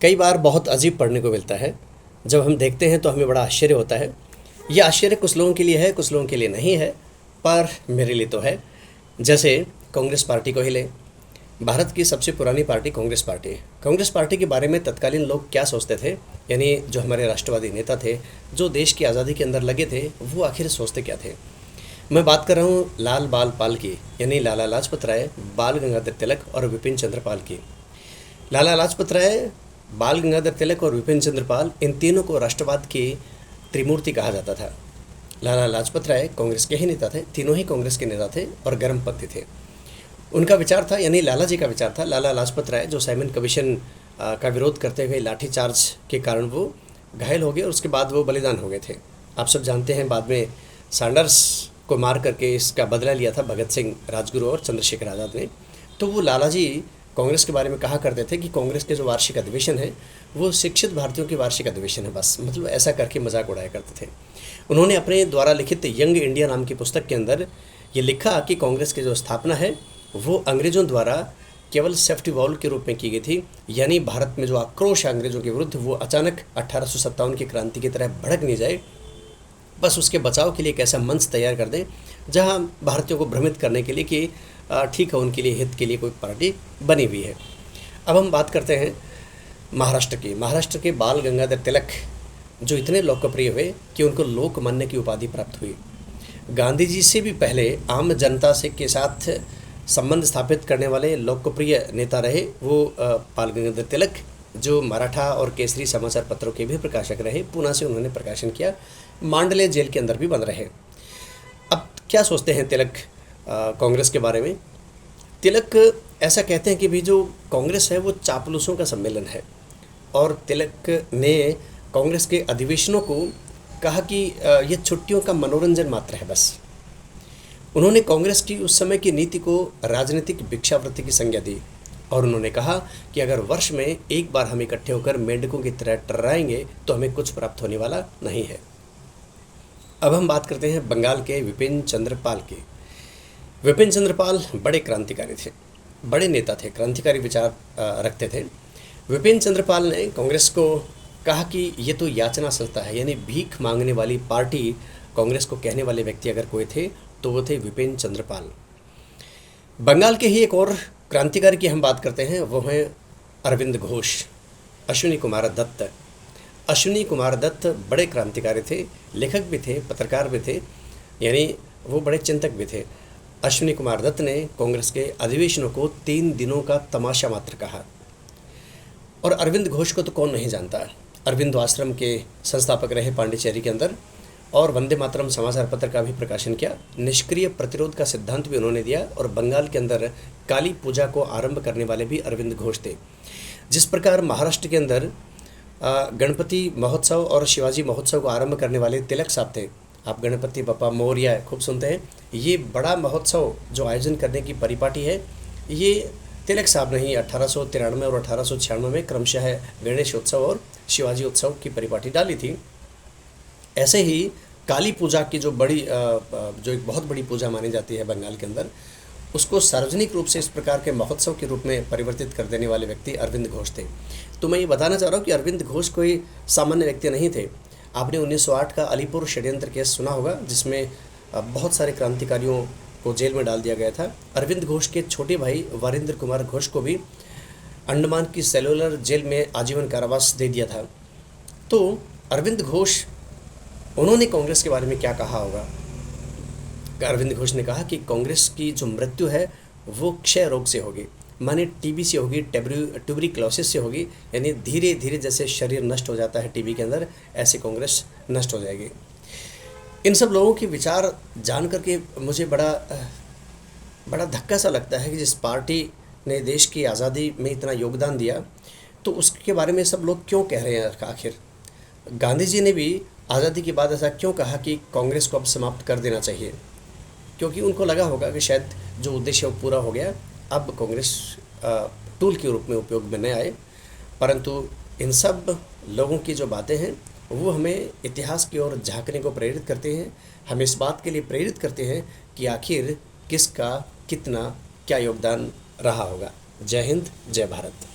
कई बार बहुत अजीब पढ़ने को मिलता है। जब हम देखते हैं तो हमें बड़ा आश्चर्य होता है। यह आश्चर्य कुछ लोगों के लिए है, कुछ लोगों के लिए नहीं है, पर मेरे लिए तो है। जैसे कांग्रेस पार्टी को ही लें। भारत की सबसे पुरानी पार्टी कांग्रेस पार्टी है। कांग्रेस पार्टी के बारे में तत्कालीन लोग क्या सोचते थे, यानी जो हमारे राष्ट्रवादी नेता थे, जो देश की आज़ादी के अंदर लगे थे, वो आखिर सोचते क्या थे। मैं बात कर रहा हूँ लाल बाल पाल की, यानी लाला लाजपत राय, बाल गंगाधर तिलक और विपिन चंद्र पाल की। लाला लाजपत राय, बाल गंगाधर तिलक और विपिन चंद्र पाल, इन तीनों को राष्ट्रवाद की त्रिमूर्ति कहा जाता था। लाला लाजपत राय कांग्रेस के ही नेता थे, तीनों ही कांग्रेस के नेता थे और गर्मपंथी थे। उनका विचार था, यानी लाला जी का विचार था। लाला लाजपत राय जो साइमन कमीशन का विरोध करते हुए लाठीचार्ज के कारण वो घायल हो गए और उसके बाद वो बलिदान हो गए थे। आप सब जानते हैं, बाद में सैंडर्स को मार करके इसका बदला लिया था भगत सिंह, राजगुरु और चंद्रशेखर आज़ाद ने। तो वो लाला जी कांग्रेस के बारे में कहा करते थे कि कांग्रेस के जो वार्षिक अधिवेशन है वो शिक्षित भारतीयों की वार्षिक अधिवेशन है, बस, मतलब ऐसा करके मजाक उड़ाया करते थे। उन्होंने अपने द्वारा लिखित यंग इंडिया नाम की पुस्तक के अंदर ये लिखा कि कांग्रेस की जो स्थापना है वो अंग्रेज़ों द्वारा केवल सेफ्टी वॉल्व के रूप में की गई थी, यानी भारत में जो आक्रोश है अंग्रेज़ों के विरुद्ध वो अचानक 1857 की क्रांति की तरह भड़क नहीं जाए, बस उसके बचाव के लिए एक ऐसा मंच तैयार कर दें जहां भारतीयों को भ्रमित करने के लिए कि ठीक है, उनके लिए हित के लिए कोई पार्टी बनी हुई है। अब हम बात करते हैं महाराष्ट्र की। महाराष्ट्र के बाल गंगाधर तिलक जो इतने लोकप्रिय हुए कि उनको लोकमान्य की उपाधि प्राप्त हुई। गांधी जी से भी पहले आम जनता से के साथ संबंध स्थापित करने वाले लोकप्रिय नेता रहे वो बाल गंगाधर तिलक, जो मराठा और केसरी समाचार पत्रों के भी प्रकाशक रहे। पूना से उन्होंने प्रकाशन किया, मांडले जेल के अंदर भी बंद रहे। अब क्या सोचते हैं तिलक कांग्रेस के बारे में। तिलक ऐसा कहते हैं कि भी जो कांग्रेस है वो चापलूसों का सम्मेलन है, और तिलक ने कांग्रेस के अधिवेशनों को कहा कि ये छुट्टियों का मनोरंजन मात्र है, बस। उन्होंने कांग्रेस की उस समय की नीति को राजनीतिक भिक्षावृत्ति की संज्ञा दी और उन्होंने कहा कि अगर वर्ष में एक बार हम इकट्ठे होकर मेंढकों की तरह टर्राएंगे तो हमें कुछ प्राप्त होने वाला नहीं है। अब हम बात करते हैं बंगाल के विपिन चंद्र पाल की। विपिन चंद्र पाल बड़े क्रांतिकारी थे, बड़े नेता थे, क्रांतिकारी विचार रखते थे। विपिन चंद्र पाल ने कांग्रेस को कहा कि ये तो याचना संस्था है, यानी भीख मांगने वाली पार्टी कांग्रेस को कहने वाले व्यक्ति अगर कोई थे तो वो थे विपिन चंद्र पाल। बंगाल के ही एक और क्रांतिकारी की हम बात करते हैं, वो हैं अरविंद घोष, अश्विनी कुमार दत्त। अश्विनी कुमार दत्त बड़े क्रांतिकारी थे, लेखक भी थे, पत्रकार भी थे, यानी वो बड़े चिंतक भी थे। अश्विनी कुमार दत्त ने कांग्रेस के अधिवेशनों को 3 दिनों का तमाशा मात्र कहा। और अरविंद घोष को तो कौन नहीं जानता। अरविंद आश्रम के संस्थापक रहे पांडिचेरी के अंदर, और वंदे मातरम समाचार पत्र का भी प्रकाशन किया। निष्क्रिय प्रतिरोध का सिद्धांत भी उन्होंने दिया, और बंगाल के अंदर काली पूजा को आरंभ करने वाले भी अरविंद घोष थे। जिस प्रकार महाराष्ट्र के अंदर गणपति महोत्सव और शिवाजी महोत्सव को आरंभ करने वाले तिलक साहब थे, आप गणपति बप्पा मोरया खूब सुनते हैं, ये बड़ा महोत्सव जो आयोजन करने की परिपाटी है ये तिलक साहब ने ही 1893 और 1896 में क्रमशः गणेश उत्सव और शिवाजी उत्सव की परिपाटी डाली थी। ऐसे ही काली पूजा की जो एक बहुत बड़ी पूजा मानी जाती है बंगाल के अंदर, उसको सार्वजनिक रूप से इस प्रकार के महोत्सव के रूप में परिवर्तित कर देने वाले व्यक्ति अरविंद घोष थे। तो मैं ये बताना चाह रहा हूँ कि अरविंद घोष कोई सामान्य व्यक्ति नहीं थे। आपने 1908 का अलीपुर षड्यंत्र केस सुना होगा, जिसमें बहुत सारे क्रांतिकारियों को जेल में डाल दिया गया था। अरविंद घोष के छोटे भाई वीरेंद्र कुमार घोष को भी अंडमान की सेलुलर जेल में आजीवन कारावास दे दिया था। तो अरविंद घोष, उन्होंने कांग्रेस के बारे में क्या कहा होगा। अरविंद घोष ने कहा कि कांग्रेस की जो मृत्यु है वो क्षय रोग से होगी, माने टीबी से होगी, ट्यूबरिक्लोसिस से होगी, यानी धीरे धीरे जैसे शरीर नष्ट हो जाता है टीबी के अंदर, ऐसे कांग्रेस नष्ट हो जाएगी। इन सब लोगों के विचार जान करके मुझे बड़ा धक्का सा लगता है कि जिस पार्टी ने देश की आज़ादी में इतना योगदान दिया, तो उसके बारे में सब लोग क्यों कह रहे हैं। आखिर गांधी जी ने भी आज़ादी के बाद ऐसा क्यों कहा कि कांग्रेस को अब समाप्त कर देना चाहिए, क्योंकि उनको लगा होगा कि शायद जो उद्देश्य वो पूरा हो गया, अब कांग्रेस टूल के रूप में उपयोग में न आए। परंतु इन सब लोगों की जो बातें हैं वो हमें इतिहास की ओर झांकने को प्रेरित करते हैं, हमें इस बात के लिए प्रेरित करते हैं कि आखिर किसका कितना क्या योगदान रहा होगा। जय हिंद, जय भारत।